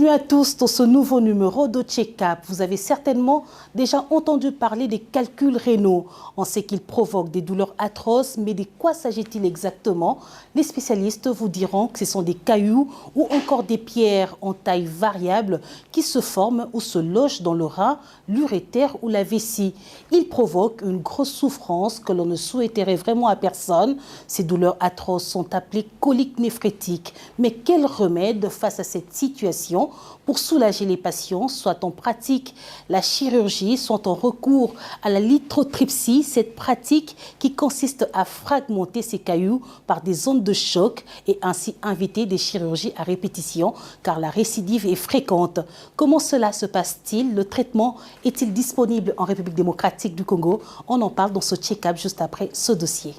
Bienvenue à tous dans ce nouveau numéro de Check-up. Vous avez certainement déjà entendu parler des calculs rénaux. On sait qu'ils provoquent des douleurs atroces, mais de quoi s'agit-il exactement? Les spécialistes vous diront que ce sont des cailloux ou encore des pierres en taille variable qui se forment ou se logent dans le rein, l'urétère ou la vessie. Ils provoquent une grosse souffrance que l'on ne souhaiterait vraiment à personne. Ces douleurs atroces sont appelées coliques néphrétiques. Mais quel remède face à cette situation pour soulager les patients, soit en pratique la chirurgie, soit en recours à la lithotripsie, cette pratique qui consiste à fragmenter ces cailloux par des ondes de choc et ainsi inviter des chirurgies à répétition car la récidive est fréquente. Comment cela se passe-t-il? Le traitement est-il disponible en République démocratique du Congo? On en parle dans ce check-up juste après ce dossier.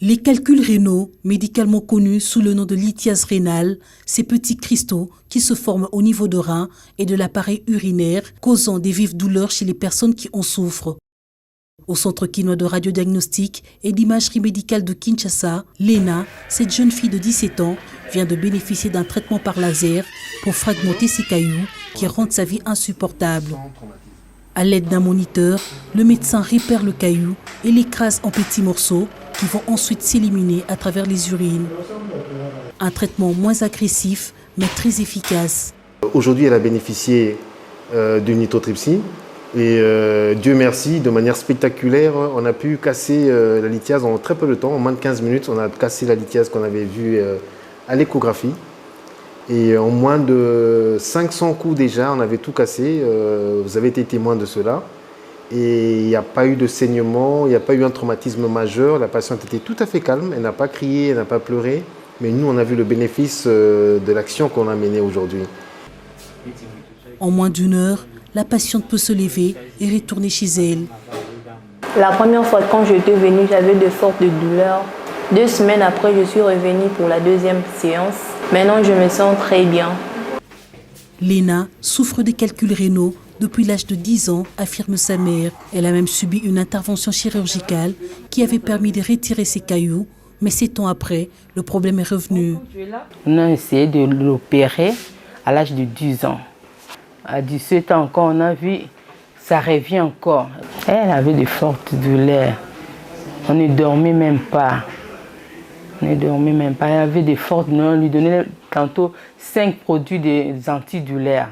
Les calculs rénaux, médicalement connus sous le nom de lithiase rénale, ces petits cristaux qui se forment au niveau de rein et de l'appareil urinaire, causant des vives douleurs chez les personnes qui en souffrent. Au Centre quinois de radiodiagnostic et d'imagerie médicale de Kinshasa, Léna, cette jeune fille de 17 ans, vient de bénéficier d'un traitement par laser pour fragmenter ses cailloux qui rendent sa vie insupportable. À l'aide d'un moniteur, le médecin répare le caillou et l'écrase en petits morceaux qui vont ensuite s'éliminer à travers les urines. Un traitement moins agressif, mais très efficace. Aujourd'hui, elle a bénéficié d'une lithotripsie et Dieu merci, de manière spectaculaire, on a pu casser la lithiase en très peu de temps, en moins de 15 minutes. On a cassé la lithiase qu'on avait vue à l'échographie. Et en moins de 500 coups déjà, on avait tout cassé. Vous avez été témoin de cela. Et il n'y a pas eu de saignement, il n'y a pas eu un traumatisme majeur. La patiente était tout à fait calme, elle n'a pas crié, elle n'a pas pleuré. Mais nous, on a vu le bénéfice de l'action qu'on a menée aujourd'hui. En moins d'une heure, la patiente peut se lever et retourner chez elle. La première fois quand j'étais venue, j'avais de fortes douleurs. 2 semaines après, je suis revenue pour la deuxième séance. Maintenant, je me sens très bien. Léna souffre des calculs rénaux depuis l'âge de 10 ans, affirme sa mère. Elle a même subi une intervention chirurgicale qui avait permis de retirer ses cailloux. Mais 7 ans après, le problème est revenu. On a essayé de l'opérer à l'âge de 10 ans. À 17 ans encore, on a vu, ça revient encore. Elle avait de fortes douleurs. On ne dormait même pas. On ne dormait même pas. Elle avait des fortes douleurs. On lui donnait tantôt 5 produits des antidouleurs.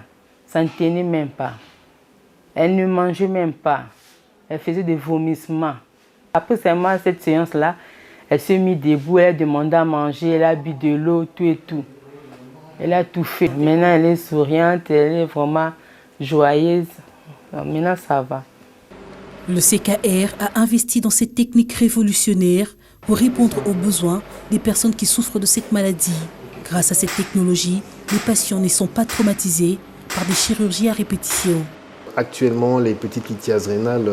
Ça ne tenait même pas. Elle ne mangeait même pas. Elle faisait des vomissements. Après seulement cette séance-là, elle s'est mise debout, elle a demandé à manger, elle a bu de l'eau, tout et tout. Elle a tout fait. Maintenant, elle est souriante, elle est vraiment joyeuse. Maintenant, ça va. Le CKR a investi dans cette technique révolutionnaire pour répondre aux besoins des personnes qui souffrent de cette maladie. Grâce à cette technologie, les patients ne sont pas traumatisés par des chirurgies à répétition. Actuellement, les petites lithiases rénales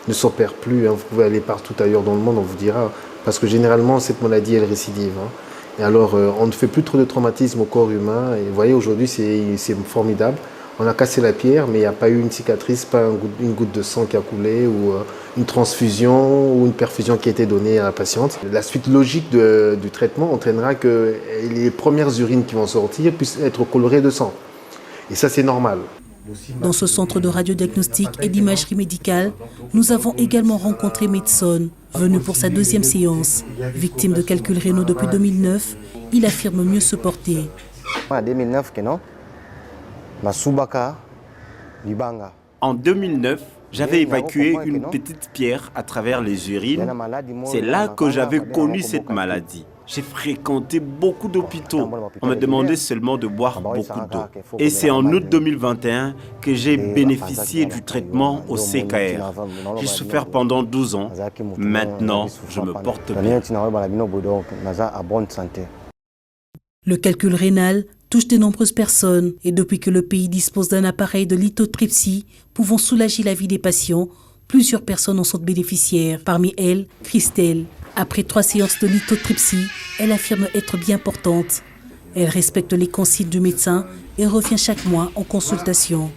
ne s'opèrent plus. Vous pouvez aller partout ailleurs dans le monde, on vous dira. Parce que généralement, cette maladie, elle récidive. Et alors, on ne fait plus trop de traumatisme au corps humain. Et vous voyez, aujourd'hui, c'est formidable. On a cassé la pierre, mais il n'y a pas eu une cicatrice, pas une goutte de sang qui a coulé, ou une transfusion, ou une perfusion qui a été donnée à la patiente. La suite logique du traitement entraînera que les premières urines qui vont sortir puissent être colorées de sang. Et ça, c'est normal. Dans ce centre de radiodiagnostic et d'imagerie médicale, nous avons également rencontré Medson, venu pour sa 2e séance. Victime de calculs rénaux depuis 2009, il affirme mieux se porter. En 2009, j'avais évacué une petite pierre à travers les urines. C'est là que j'avais connu cette maladie. J'ai fréquenté beaucoup d'hôpitaux. On me demandait seulement de boire beaucoup d'eau. Et c'est en août 2021 que j'ai bénéficié du traitement au CKR. J'ai souffert pendant 12 ans. Maintenant, je me porte bien. Le calcul rénal touche de nombreuses personnes et depuis que le pays dispose d'un appareil de lithotripsie pouvant soulager la vie des patients, plusieurs personnes en sont bénéficiaires. Parmi elles, Christelle. Après 3 séances de lithotripsie, elle affirme être bien portante. Elle respecte les consignes du médecin et revient chaque mois en consultation.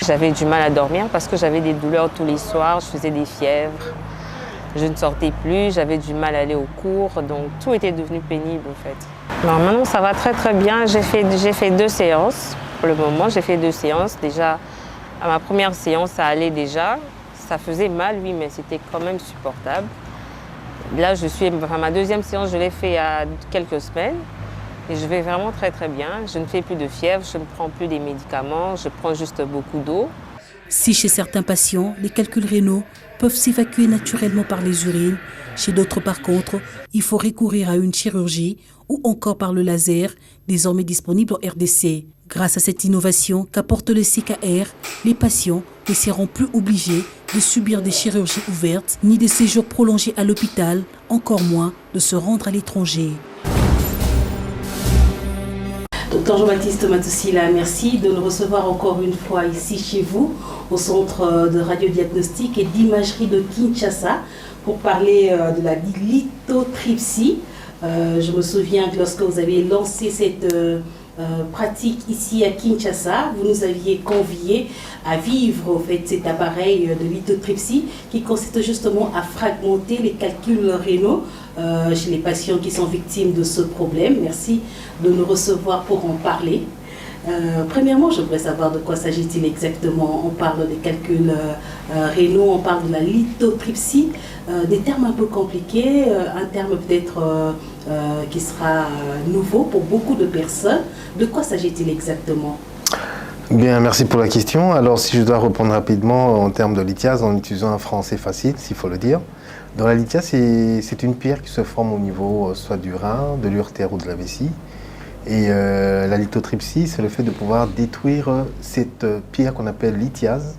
J'avais du mal à dormir parce que j'avais des douleurs tous les soirs, je faisais des fièvres. Je ne sortais plus, j'avais du mal à aller au cours, donc tout était devenu pénible en fait. Non, maintenant ça va très très bien. J'ai fait 2 séances. Pour le moment, j'ai fait 2 séances. Déjà, à ma première séance, ça allait déjà. Ça faisait mal, oui, mais c'était quand même supportable. Là, ma deuxième séance, je l'ai fait il y a quelques semaines. Et je vais vraiment très très bien. Je ne fais plus de fièvre, je ne prends plus des médicaments, je prends juste beaucoup d'eau. Si chez certains patients, les calculs rénaux peuvent s'évacuer naturellement par les urines, chez d'autres par contre, il faut recourir à une chirurgie ou encore par le laser, désormais disponible en RDC. Grâce à cette innovation qu'apporte le CKR, les patients ne seront plus obligés de subir des chirurgies ouvertes, ni des séjours prolongés à l'hôpital, encore moins de se rendre à l'étranger. Docteur Jean-Baptiste Matussila, merci de nous recevoir encore une fois ici chez vous, au Centre de radiodiagnostic et d'imagerie de Kinshasa, pour parler de la lithotripsie. Je me souviens que lorsque vous avez lancé cette pratique ici à Kinshasa, vous nous aviez conviés à vivre en fait, cet appareil de lithotripsie qui consiste justement à fragmenter les calculs rénaux chez les patients qui sont victimes de ce problème. Merci de nous recevoir pour en parler. Premièrement, je voudrais savoir de quoi s'agit-il exactement. On parle des calculs rénaux, on parle de la lithotripsie, des termes un peu compliqués, un terme peut-être qui sera nouveau pour beaucoup de personnes. De quoi s'agit-il exactement? Bien, merci pour la question. Alors, si je dois répondre rapidement en termes de lithiase, en utilisant un français facile, s'il faut le dire. Dans la lithiase, c'est une pierre qui se forme au niveau soit du rein, de l'urtère ou de la vessie. Et la lithotripsie, c'est le fait de pouvoir détruire cette pierre qu'on appelle lithiase,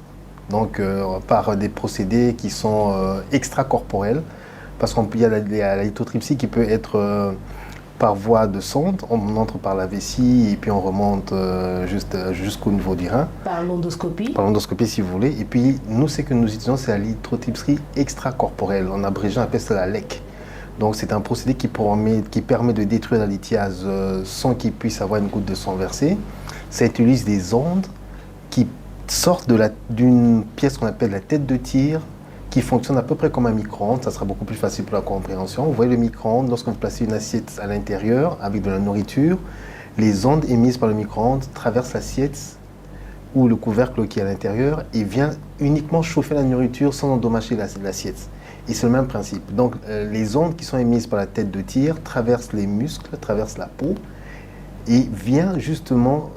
donc par des procédés qui sont extracorporels, parce qu'il y a la lithotripsie qui peut être par voie de sonde, on entre par la vessie et puis on remonte jusqu'au niveau du rein. Par l'endoscopie. Par l'endoscopie si vous voulez. Et puis nous, ce que nous utilisons, c'est la lithotripsie extracorporelle. En abrégeant, on appelle ça la LEC. Donc c'est un procédé qui permet de détruire la lithiase sans qu'il puisse avoir une goutte de sang versée. Ça utilise des ondes qui sortent d'une pièce qu'on appelle la tête de tir, qui fonctionne à peu près comme un micro-ondes. Ça sera beaucoup plus facile pour la compréhension. Vous voyez le micro-ondes, lorsque vous placez une assiette à l'intérieur avec de la nourriture, les ondes émises par le micro-ondes traversent l'assiette ou le couvercle qui est à l'intérieur et vient uniquement chauffer la nourriture sans endommager l'assiette. Et c'est le même principe. Donc les ondes qui sont émises par la tête de tir traversent les muscles, traversent la peau et vient justement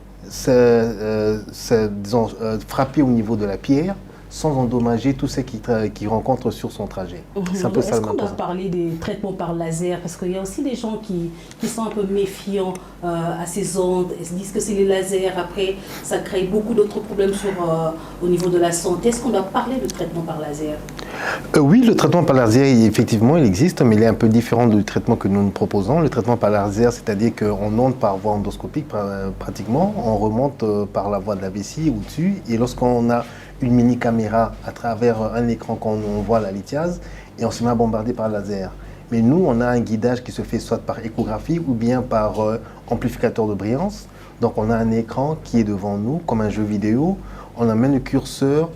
frapper au niveau de la pierre sans endommager tout ce qu'il rencontre sur son trajet. C'est un peu ça. Est-ce qu'on doit parler des traitements par laser? Parce qu'il y a aussi des gens qui sont un peu méfiants à ces ondes. Ils se disent que c'est les lasers. Après, ça crée beaucoup d'autres problèmes au niveau de la santé. Est-ce qu'on doit parler de traitement par laser? Oui, le traitement par laser, effectivement, il existe, mais il est un peu différent du traitement que nous proposons. Le traitement par laser, c'est-à-dire qu'on entre par voie endoscopique pratiquement, on remonte par la voie de la vessie au-dessus, et lorsqu'on a une mini caméra à travers un écran quand on voit la lithiase et on se met à bombarder par laser. Mais nous, on a un guidage qui se fait soit par échographie ou bien par amplificateur de brillance. Donc on a un écran qui est devant nous comme un jeu vidéo. On amène le curseur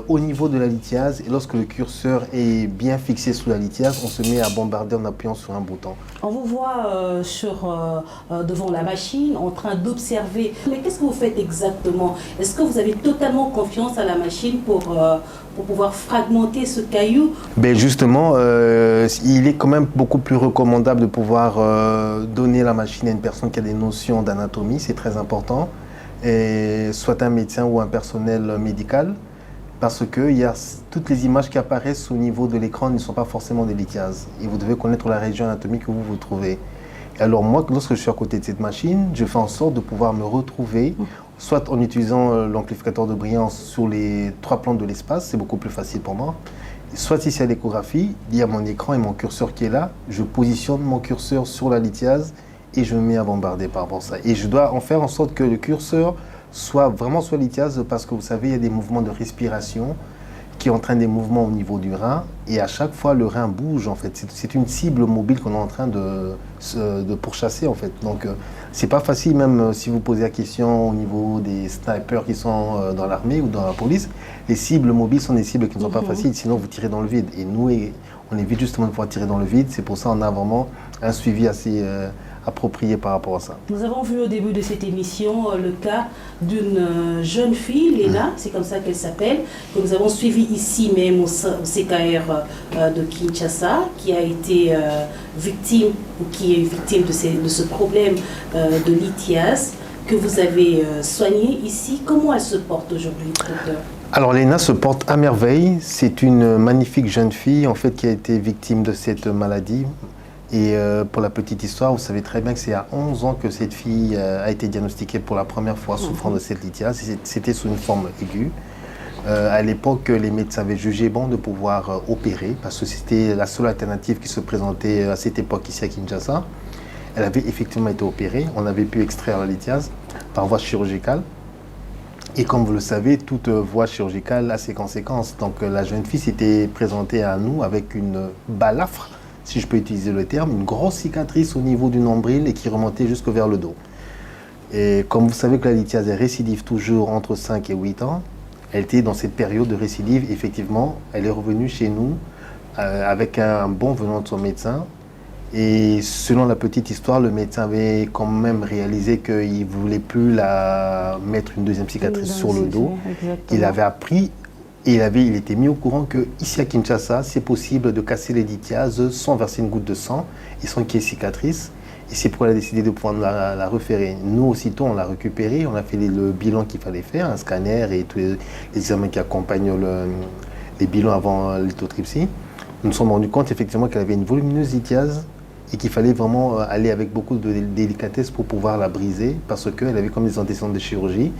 au niveau de la lithiase et lorsque le curseur est bien fixé sous la lithiase, on se met à bombarder en appuyant sur un bouton. On vous voit devant la machine en train d'observer. Mais qu'est-ce que vous faites exactement? Est-ce que vous avez totalement confiance à la machine pour pouvoir fragmenter ce caillou? Ben justement, il est quand même beaucoup plus recommandable de pouvoir donner la machine à une personne qui a des notions d'anatomie, c'est très important, et soit un médecin ou un personnel médical. Parce que toutes les images qui apparaissent au niveau de l'écran ne sont pas forcément des lithiases. Et vous devez connaître la région anatomique où vous vous trouvez. Et alors moi, lorsque je suis à côté de cette machine, je fais en sorte de pouvoir me retrouver, soit en utilisant l'amplificateur de brillance sur les 3 plans de l'espace, c'est beaucoup plus facile pour moi. Soit si c'est à l'échographie, il y a mon écran et mon curseur qui est là, je positionne mon curseur sur la lithiase et je me mets à bombarder par rapport à ça. Et je dois en faire en sorte que le curseur soit vraiment sur la lithiase parce que vous savez, il y a des mouvements de respiration qui entraînent des mouvements au niveau du rein et à chaque fois le rein bouge en fait. C'est une cible mobile qu'on est en train de pourchasser en fait. Donc c'est pas facile même si vous posez la question au niveau des snipers qui sont dans l'armée ou dans la police. Les cibles mobiles sont des cibles qui ne sont pas faciles, sinon vous tirez dans le vide. Et nous, on évite justement de pouvoir tirer dans le vide. C'est pour ça qu'on a vraiment un suivi approprié par rapport à ça. Nous avons vu au début de cette émission le cas d'une jeune fille, Léna, c'est comme ça qu'elle s'appelle, que nous avons suivi ici même au CKR de Kinshasa, qui a été victime, ou qui est victime de ce problème de lithiase, que vous avez soigné ici. Comment elle se porte aujourd'hui, docteur? Alors Léna se porte à merveille. C'est une magnifique jeune fille en fait qui a été victime de cette maladie. Et pour la petite histoire, vous savez très bien que c'est à 11 ans que cette fille a été diagnostiquée pour la première fois souffrant de cette lithiase. C'était sous une forme aiguë. À l'époque, les médecins avaient jugé bon de pouvoir opérer parce que c'était la seule alternative qui se présentait à cette époque ici à Kinshasa. Elle avait effectivement été opérée. On avait pu extraire la lithiase par voie chirurgicale. Et comme vous le savez, toute voie chirurgicale a ses conséquences. Donc la jeune fille s'était présentée à nous avec une balafre, si je peux utiliser le terme, une grosse cicatrice au niveau du nombril et qui remontait jusque vers le dos. Et comme vous savez que la lithiase est récidive toujours entre 5 et 8 ans, elle était dans cette période de récidive. Effectivement, elle est revenue chez nous avec un bon venant de son médecin. Et selon la petite histoire, le médecin avait quand même réalisé qu'il ne voulait plus la mettre une deuxième cicatrice sur le dos. Il avait appris et il était mis au courant qu'ici à Kinshasa, c'est possible de casser les lithiases sans verser une goutte de sang et sans qu'il y ait cicatrice. Et c'est pourquoi elle a décidé de pouvoir la référer. Nous, aussitôt, on l'a récupérée, on a fait le bilan qu'il fallait faire, un scanner et tous les examens qui accompagnent les bilans avant lithotripsie. Nous nous sommes rendus compte effectivement qu'elle avait une volumineuse lithiase et qu'il fallait vraiment aller avec beaucoup de délicatesse pour pouvoir la briser parce qu'elle avait comme des antécédents de chirurgie.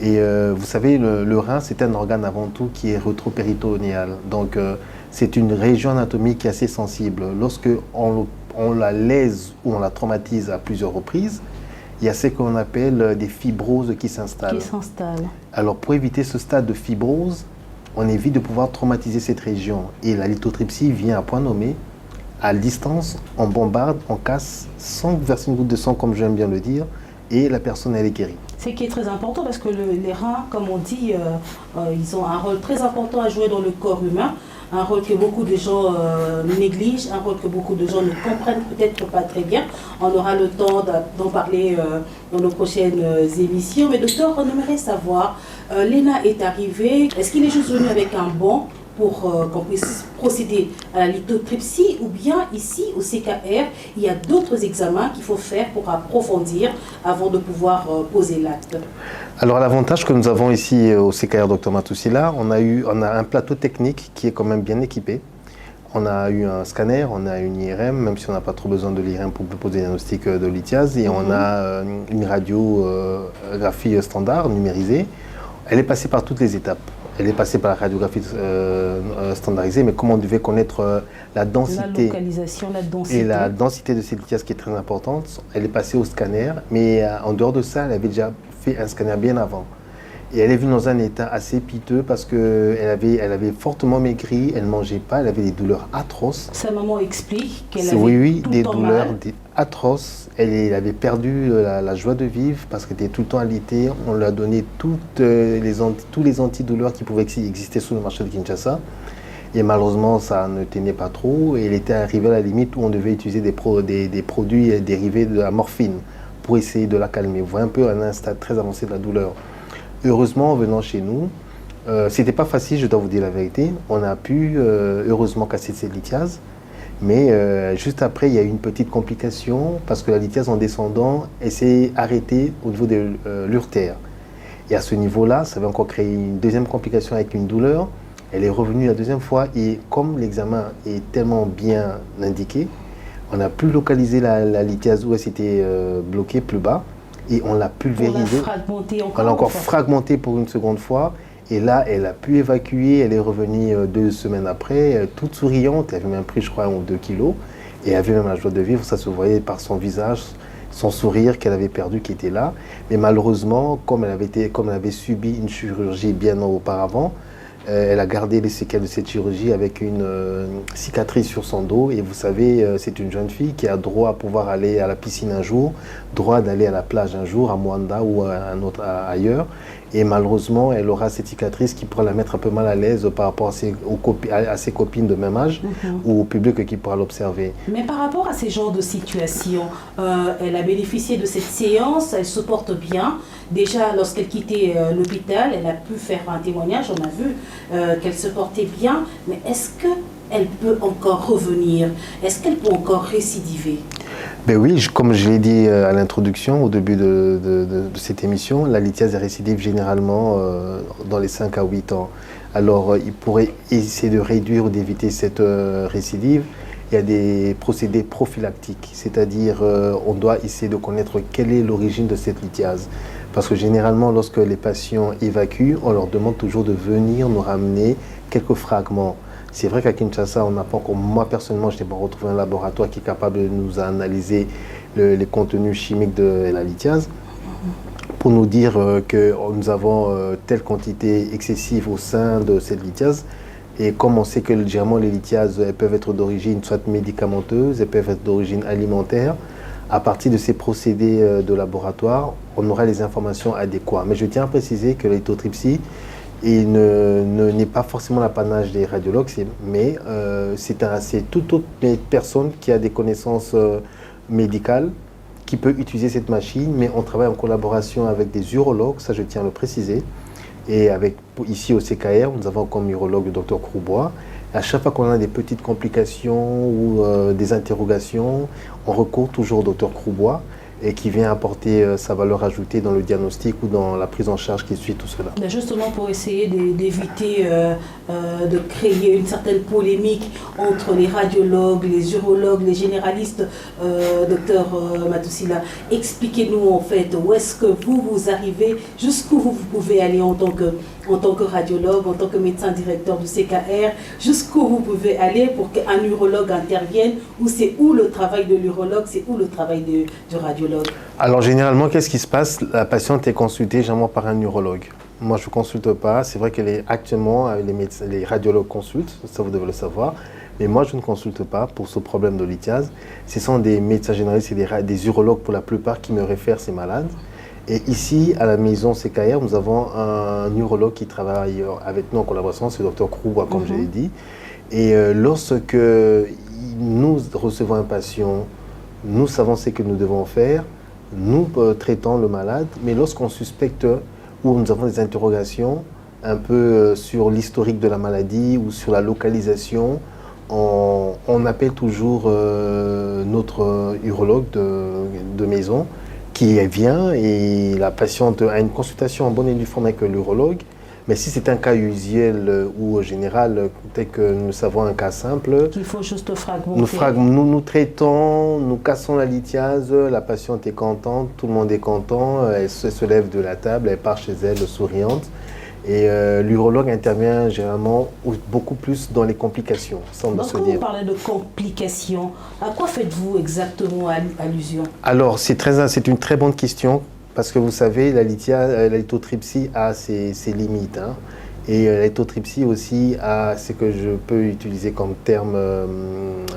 Et vous savez, le rein, c'est un organe avant tout qui est rétropéritonéal. Donc, c'est une région anatomique qui est assez sensible. Lorsque on la lèse ou on la traumatise à plusieurs reprises, il y a ce qu'on appelle des fibroses qui s'installent. Alors, pour éviter ce stade de fibrose, on évite de pouvoir traumatiser cette région. Et la lithotripsie vient à point nommé. À distance, on bombarde, on casse, sans verser une goutte de sang, comme j'aime bien le dire, et la personne, elle est guérie. Ce qui est très important parce que les reins, comme on dit, ils ont un rôle très important à jouer dans le corps humain, un rôle que beaucoup de gens négligent, un rôle que beaucoup de gens ne comprennent peut-être pas très bien. On aura le temps d'en parler dans nos prochaines émissions. Mais docteur, on aimerait savoir, Léna est arrivée, est-ce qu'il est juste venu avec un banc pour qu'on puisse procéder à la lithotripsie ou bien ici au CKR, il y a d'autres examens qu'il faut faire pour approfondir avant de pouvoir poser l'acte? Alors l'avantage que nous avons ici au CKR Dr Matussila, on a un plateau technique qui est quand même bien équipé. On a eu un scanner, on a une IRM, même si on n'a pas trop besoin de l'IRM pour poser un diagnostic de lithiase, et on a une radiographie standard numérisée. Elle est passée par toutes les étapes. Elle est passée par la radiographie standardisée, mais comme on devait connaître la densité, et la densité de cette lithiase qui est très importante, elle est passée au scanner, mais en dehors de ça, elle avait déjà fait un scanner bien avant. Et elle est venue dans un état assez piteux parce qu'elle avait fortement maigri, elle ne mangeait pas, elle avait des douleurs atroces. Sa maman explique qu'elle avait tout des le temps douleurs mal. atroces. Elle avait perdu la joie de vivre parce qu'elle était tout le temps alitée. On lui a donné tous les antidouleurs qui pouvaient exister sur le marché de Kinshasa. Et malheureusement, ça ne tenait pas trop. Et elle était arrivée à la limite où on devait utiliser des produits dérivés de la morphine pour essayer de la calmer. Vous voyez un peu un stade très avancé de la douleur. Heureusement, en venant chez nous, c'était pas facile, je dois vous dire la vérité. On a pu, heureusement, casser cette lithiase. Mais juste après, il y a eu une petite complication parce que la lithiase, en descendant, elle s'est arrêtée au niveau de l'urtère. Et à ce niveau-là, ça avait encore créé une deuxième complication avec une douleur. Elle est revenue la deuxième fois et comme l'examen est tellement bien indiqué, on a pu localiser la lithiase où elle s'était bloquée plus bas. Et on l'a pulvérisée, on l'a encore fragmentée pour une seconde fois. Et là, elle a pu évacuer, elle est revenue 2 semaines après, toute souriante. Elle avait même pris, je crois, 1 ou 2 kilos. Et elle avait même la joie de vivre, ça se voyait par son visage, son sourire qu'elle avait perdu, qui était là. Mais malheureusement, comme elle avait subi une chirurgie bien auparavant, Elle a gardé les séquelles de cette chirurgie avec une cicatrice sur son dos. Et vous savez, c'est une jeune fille qui a droit à pouvoir aller à la piscine un jour, droit d'aller à la plage un jour, à Moanda ou ailleurs. Et malheureusement, elle aura cette cicatrice qui pourra la mettre un peu mal à l'aise par rapport à ses copines de même âge ou au public qui pourra l'observer. Mais par rapport à ces genres de situations, elle a bénéficié de cette séance, elle se porte bien. Déjà, lorsqu'elle quittait l'hôpital, elle a pu faire un témoignage, on a vu qu'elle se portait bien. Mais est-ce qu'elle peut encore revenir? Est-ce qu'elle peut encore récidiver? Ben oui, comme je l'ai dit à l'introduction, au début de cette émission, la lithiase récidive généralement dans les 5 à 8 ans. Alors, il pourrait essayer de réduire ou d'éviter cette récidive. Il y a des procédés prophylactiques, c'est-à-dire on doit essayer de connaître quelle est l'origine de cette lithiase. Parce que généralement, lorsque les patients évacuent, on leur demande toujours de venir nous ramener quelques fragments. C'est vrai qu'à Kinshasa, on n'a pas encore, moi personnellement, je n'ai pas retrouvé un laboratoire qui est capable de nous analyser les contenus chimiques de la lithiase pour nous dire que nous avons telle quantité excessive au sein de cette lithiase. Et comme on sait que généralement les lithiases elles peuvent être d'origine soit médicamenteuse, elles peuvent être d'origine alimentaire, à partir de ces procédés de laboratoire, on aura les informations adéquates. Mais je tiens à préciser que la lithotripsie n'est pas forcément l'apanage des radiologues, mais c'est toute autre personne qui a des connaissances médicales qui peut utiliser cette machine, mais on travaille en collaboration avec des urologues, ça je tiens à le préciser. Et ici au CKR, nous avons comme urologue le docteur Croubois. À chaque fois qu'on a des petites complications ou des interrogations, on recourt toujours au docteur Croubois et qui vient apporter sa valeur ajoutée dans le diagnostic ou dans la prise en charge qui suit tout cela. Justement pour essayer d'éviter de créer une certaine polémique entre les radiologues, les urologues, les généralistes, docteur Matousila, expliquez-nous en fait où est-ce que vous arrivez, jusqu'où vous pouvez aller en tant que radiologue, en tant que médecin directeur du CKR, jusqu'où vous pouvez aller pour qu'un urologue intervienne, ou c'est où le travail de l'urologue, c'est où le travail du radiologue? Alors généralement, qu'est-ce qui se passe? La patiente est consultée généralement par un urologue. Moi, je ne consulte pas. C'est vrai qu'actuellement, les radiologues consultent, ça vous devez le savoir. Mais moi, je ne consulte pas pour ce problème de lithiase. Ce sont des médecins généralistes et des urologues pour la plupart qui me réfèrent ces malades. Et ici, à la maison CKR, nous avons un urologue qui travaille avec nous en collaboration, c'est le docteur Croubois, comme je l'ai dit. Et lorsque nous recevons un patient, nous savons ce que nous devons faire, nous traitons le malade, mais lorsqu'on suspecte ou nous avons des interrogations un peu sur l'historique de la maladie ou sur la localisation, on appelle toujours notre urologue de maison qui vient et la patiente a une consultation en bonne et due forme avec l'urologue. Mais si c'est un cas usuel ou général, peut-être que nous savons un cas simple, qu'il faut juste fragmenter. Nous traitons, nous cassons la lithiase, la patiente est contente, tout le monde est content, elle se lève de la table, elle part chez elle souriante. Et l'urologue intervient généralement beaucoup plus dans les complications, semble se dire. Quand vous parlez de complications, à quoi faites-vous exactement allusion? Alors, c'est une très bonne question, parce que vous savez, la lithotripsie a ses limites. Hein. Et la lithotripsie aussi a ce que je peux utiliser comme terme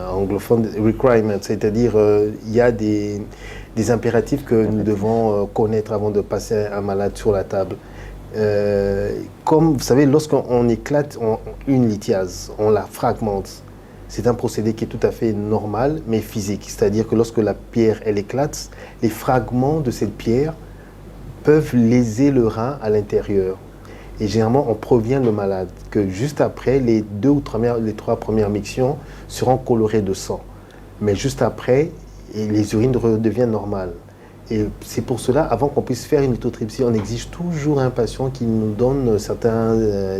anglophone, requirement, c'est-à-dire il y a des impératifs que nous devons connaître avant de passer un malade sur la table. Comme vous savez, lorsqu'on éclate une lithiase, on la fragmente. C'est un procédé qui est tout à fait normal, mais physique. C'est-à-dire que lorsque la pierre elle éclate, les fragments de cette pierre peuvent léser le rein à l'intérieur. Et généralement, on prévient le malade que juste après, les 3 premières mictions seront colorées de sang. Mais juste après, les urines redeviennent normales. Et c'est pour cela, avant qu'on puisse faire une lithotripsie, on exige toujours un patient qui nous donne certains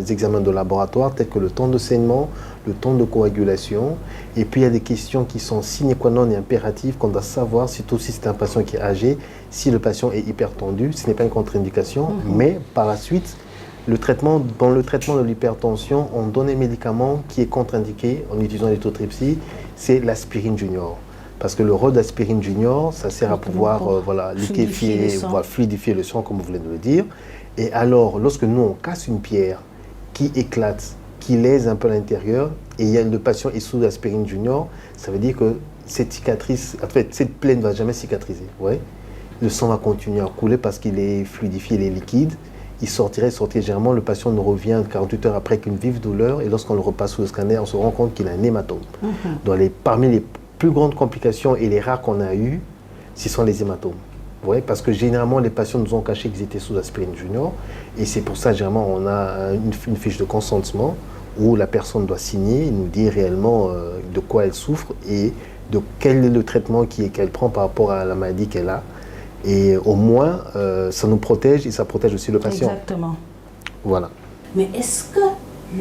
examens de laboratoire, tels que le temps de saignement, le temps de coagulation. Et puis il y a des questions qui sont sine qua non et impératives qu'on doit savoir, surtout si c'est un patient qui est âgé, si le patient est hypertendu, ce n'est pas une contre-indication, mais par la suite, dans le traitement de l'hypertension, on donne un médicament qui est contre-indiqué en utilisant la lithotripsie, c'est l'aspirine junior. Parce que le rôle d'aspirine junior, ça sert à pouvoir fluidifier le sang, comme vous venez de le dire. Et alors, lorsque nous, on casse une pierre qui éclate, qui lèse un peu à l'intérieur, et le patient est sous aspirine junior, ça veut dire que cette cicatrice, en fait, cette plaie ne va jamais cicatriser. Ouais. Le sang va continuer à couler parce qu'il est fluidifié, il est liquide. Il sortirait généralement, le patient nous revient 48 heures après qu'une vive douleur, et lorsqu'on le repasse sous le scanner, on se rend compte qu'il a un hématome. Donc parmi les plus grandes complications et les rares qu'on a eues, ce sont les hématomes. Ouais, parce que généralement, les patients nous ont caché qu'ils étaient sous aspirine junior, et c'est pour ça, généralement, on a une fiche de consentement où la personne doit signer et nous dire réellement de quoi elle souffre et de quel est le traitement qu'elle prend par rapport à la maladie qu'elle a. Et au moins, ça nous protège et ça protège aussi le patient. Exactement. Voilà. Mais est-ce que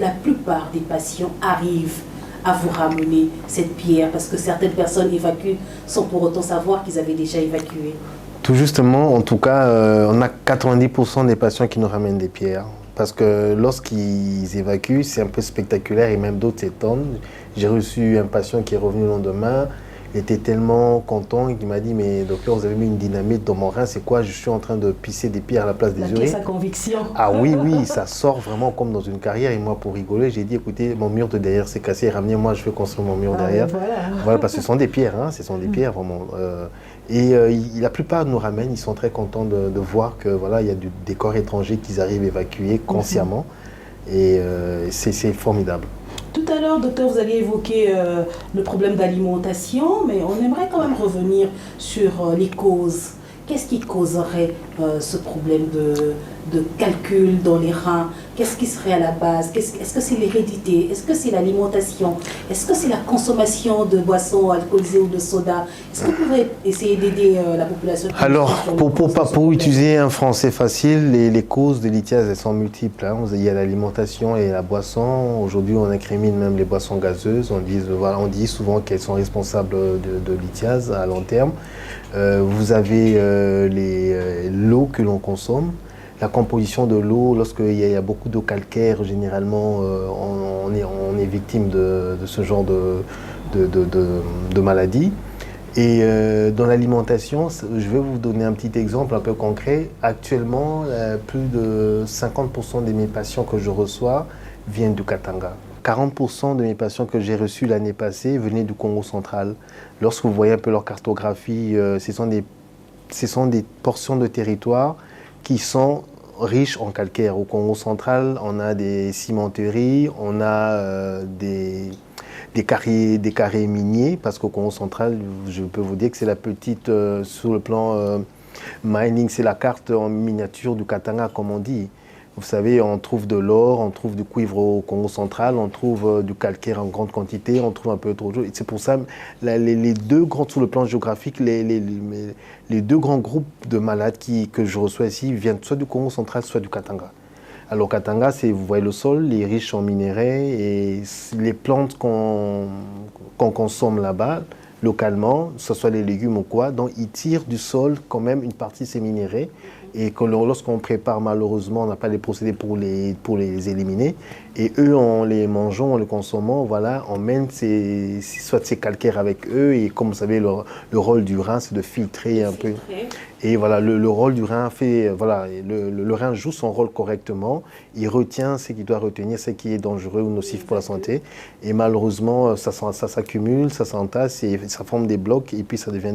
la plupart des patients arrivent à vous ramener cette pierre? Parce que certaines personnes évacuent sans pour autant savoir qu'ils avaient déjà évacué. Tout justement, en tout cas, on a 90% des patients qui nous ramènent des pierres. Parce que lorsqu'ils évacuent, c'est un peu spectaculaire et même d'autres s'étonnent. J'ai reçu un patient qui est revenu le lendemain. Il était tellement content qu'il m'a dit « Mais docteur, vous avez mis une dynamite dans mon rein, c'est quoi? Je suis en train de pisser des pierres à la place des urines. » Sa conviction. Ah oui, ça sort vraiment comme dans une carrière. Et moi, pour rigoler, j'ai dit « Écoutez, mon mur de derrière s'est cassé, ramenez-moi, je vais construire mon mur derrière. » Voilà, parce que ce sont des pierres, hein, ce sont des pierres vraiment. La plupart nous ramènent, ils sont très contents de voir que voilà, il y a des corps étrangers qu'ils arrivent à évacuer consciemment. Et c'est formidable. Tout à l'heure, docteur, vous aviez évoqué le problème d'alimentation, mais on aimerait quand même revenir sur les causes. Qu'est-ce qui causerait ce problème de calcul dans les reins? Qu'est-ce qui serait à la base? Est-ce que c'est l'hérédité? Est-ce que c'est l'alimentation? Est-ce que c'est la consommation de boissons alcoolisées ou de soda? Est-ce que vous pouvez essayer d'aider la population? Alors, pour utiliser un français facile, les causes de lithiase, elles sont multiples. Hein. Il y a l'alimentation et la boisson. Aujourd'hui, on incrimine même les boissons gazeuses. On dit souvent qu'elles sont responsables de lithiase à long terme. Vous avez l'eau que l'on consomme. La composition de l'eau, lorsqu'il y a beaucoup d'eau calcaire, généralement, on est victime de ce genre de maladie. Et dans l'alimentation, je vais vous donner un petit exemple un peu concret. Actuellement, plus de 50% de mes patients que je reçois viennent du Katanga. 40% de mes patients que j'ai reçus l'année passée venaient du Congo central. Lorsque vous voyez un peu leur cartographie, ce sont des portions de territoire qui sont riches en calcaire. Au Congo central, on a des cimenteries, on a des carrés miniers, parce qu'au Congo central, je peux vous dire que c'est la petite, sur le plan mining, c'est la carte en miniature du Katanga, comme on dit. Vous savez, on trouve de l'or, on trouve du cuivre au Congo central, on trouve du calcaire en grande quantité, on trouve un peu trop de choses. C'est pour ça, les deux grands, sur le plan géographique, les deux grands groupes de malades que je reçois ici viennent soit du Congo central, soit du Katanga. Alors Katanga, vous voyez le sol, il est riche en minerais et les plantes qu'on consomme là-bas, localement, que ce soit les légumes ou quoi, donc ils tirent du sol quand même une partie de ces minéraux. Et que lorsqu'on prépare, malheureusement, on n'a pas les procédés pour les éliminer. Et eux, en les mangeant, en les consommant, voilà, on mène soit ces calcaires avec eux. Et comme vous savez, le rôle du rein, c'est de filtrer un peu. Et voilà, le rôle du rein fait, voilà, le rein joue son rôle correctement. Il retient ce qu'il doit retenir, ce qui est dangereux ou nocif pour la santé. Et malheureusement, ça s'accumule, ça s'entasse et ça forme des blocs. Et puis ça devient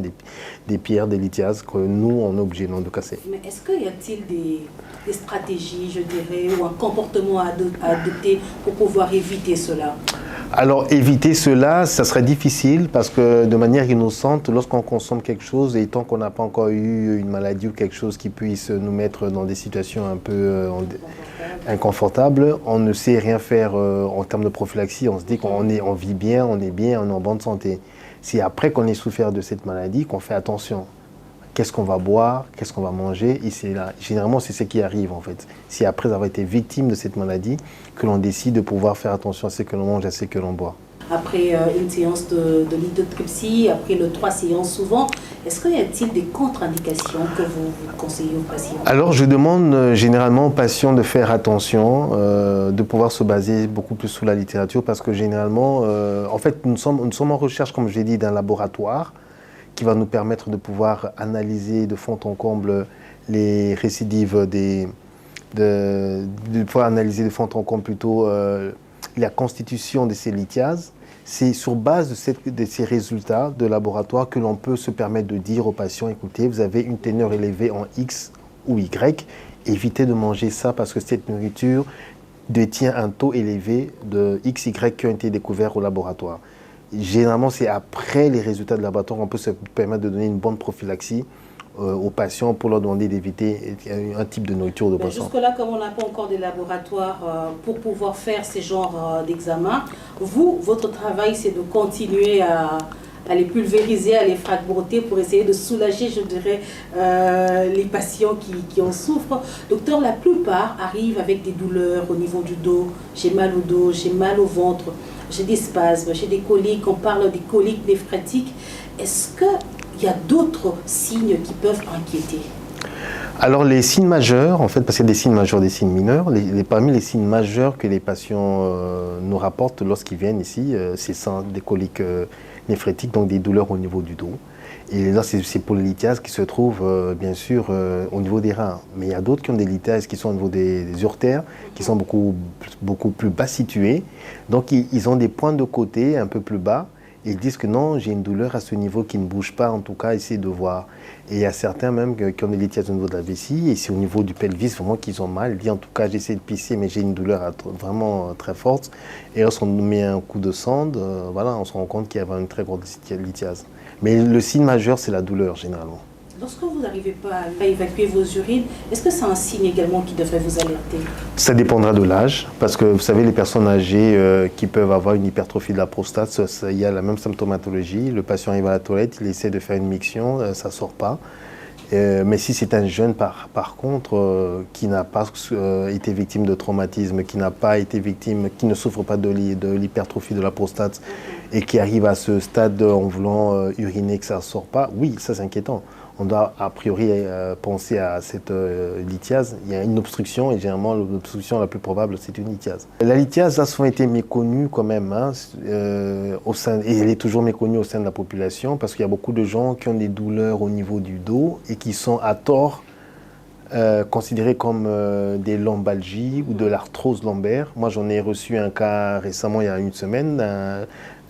des pierres, des lithiases que nous, on est obligé de casser. Mais est-ce qu'il y a-t-il des stratégies, je dirais, ou un comportement à adopter pour pouvoir éviter cela? Alors, éviter cela, ça serait difficile parce que de manière innocente, lorsqu'on consomme quelque chose et tant qu'on n'a pas encore eu une maladie ou quelque chose qui puisse nous mettre dans des situations un peu inconfortables, on ne sait rien faire en termes de prophylaxie. On se dit qu'on vit bien, on est en bonne santé. C'est après qu'on ait souffert de cette maladie qu'on fait attention. Qu'est-ce qu'on va boire, qu'est-ce qu'on va manger, et c'est là, généralement c'est ce qui arrive en fait. C'est après avoir été victime de cette maladie que l'on décide de pouvoir faire attention à ce que l'on mange, à ce que l'on boit. Après une séance de lithotripsie, après 3 séances souvent, est-ce qu'il y a-t-il des contre-indications que vous conseillez aux patients? Alors je demande généralement aux patients de faire attention, de pouvoir se baser beaucoup plus sur la littérature parce que généralement, en fait nous sommes en recherche, comme je l'ai dit, d'un laboratoire qui va nous permettre de pouvoir analyser de fond en comble les récidives des de pouvoir analyser de fond en comble plutôt la constitution de ces lithiases. C'est sur base de ces résultats de laboratoire que l'on peut se permettre de dire aux patients, écoutez, vous avez une teneur élevée en X ou Y, évitez de manger ça parce que cette nourriture détient un taux élevé de XY qui ont été découverts au laboratoire. Généralement, c'est après les résultats de laboratoire qu'on peut se permettre de donner une bonne prophylaxie aux patients pour leur demander d'éviter un type de nourriture ou de boisson. Jusque-là, comme on n'a pas encore des laboratoires pour pouvoir faire ces genres d'examens, votre travail, c'est de continuer à les pulvériser, à les fragmenter pour essayer de soulager, je dirais, les patients qui en souffrent. Docteur, la plupart arrivent avec des douleurs au niveau du dos. J'ai mal au dos, j'ai mal au ventre, j'ai des spasmes, j'ai des coliques. On parle des coliques néphrétiques. Est-ce qu'il y a d'autres signes qui peuvent inquiéter? Alors les signes majeurs, en fait, parce qu'il y a des signes majeurs, des signes mineurs, parmi les signes majeurs que les patients nous rapportent lorsqu'ils viennent ici, c'est ça, des coliques néphrétiques, donc des douleurs au niveau du dos. Et là, c'est pour les lithiases qui se trouvent, bien sûr, au niveau des reins. Mais il y a d'autres qui ont des lithiases qui sont au niveau des urtères, qui sont beaucoup plus bas situées. Donc ils ont des points de côté un peu plus bas. Ils disent que non, j'ai une douleur à ce niveau qui ne bouge pas, en tout cas, essayez de voir. Et il y a certains même qui ont des lithiases au niveau de la vessie, et c'est au niveau du pelvis vraiment qu'ils ont mal. Ils disent en tout cas, j'essaie de pisser, mais j'ai une douleur vraiment très forte. Et lorsqu'on nous met un coup de sonde, voilà, on se rend compte qu'il y avait une très grosse lithiase. Mais le signe majeur, c'est la douleur, généralement. Lorsque vous n'arrivez pas à évacuer vos urines, est-ce que c'est un signe également qui devrait vous alerter? Ça dépendra de l'âge, parce que vous savez, les personnes âgées qui peuvent avoir une hypertrophie de la prostate, il y a la même symptomatologie. Le patient arrive à la toilette, il essaie de faire une miction, ça ne sort pas. Mais si c'est un jeune, par contre, qui n'a pas été victime de traumatisme, qui n'a pas été victime, qui ne souffre pas de l'hypertrophie de la prostate et qui arrive à ce stade en voulant uriner que ça ne sort pas, oui, ça c'est inquiétant. On doit a priori penser à cette lithiase. Il y a une obstruction et généralement l'obstruction la plus probable c'est une lithiase. La lithiase a souvent été méconnue quand même, hein, et elle est toujours méconnue au sein de la population parce qu'il y a beaucoup de gens qui ont des douleurs au niveau du dos et qui sont à tort considérés comme des lombalgies ou de l'arthrose lombaire. Moi j'en ai reçu un cas récemment il y a une semaine,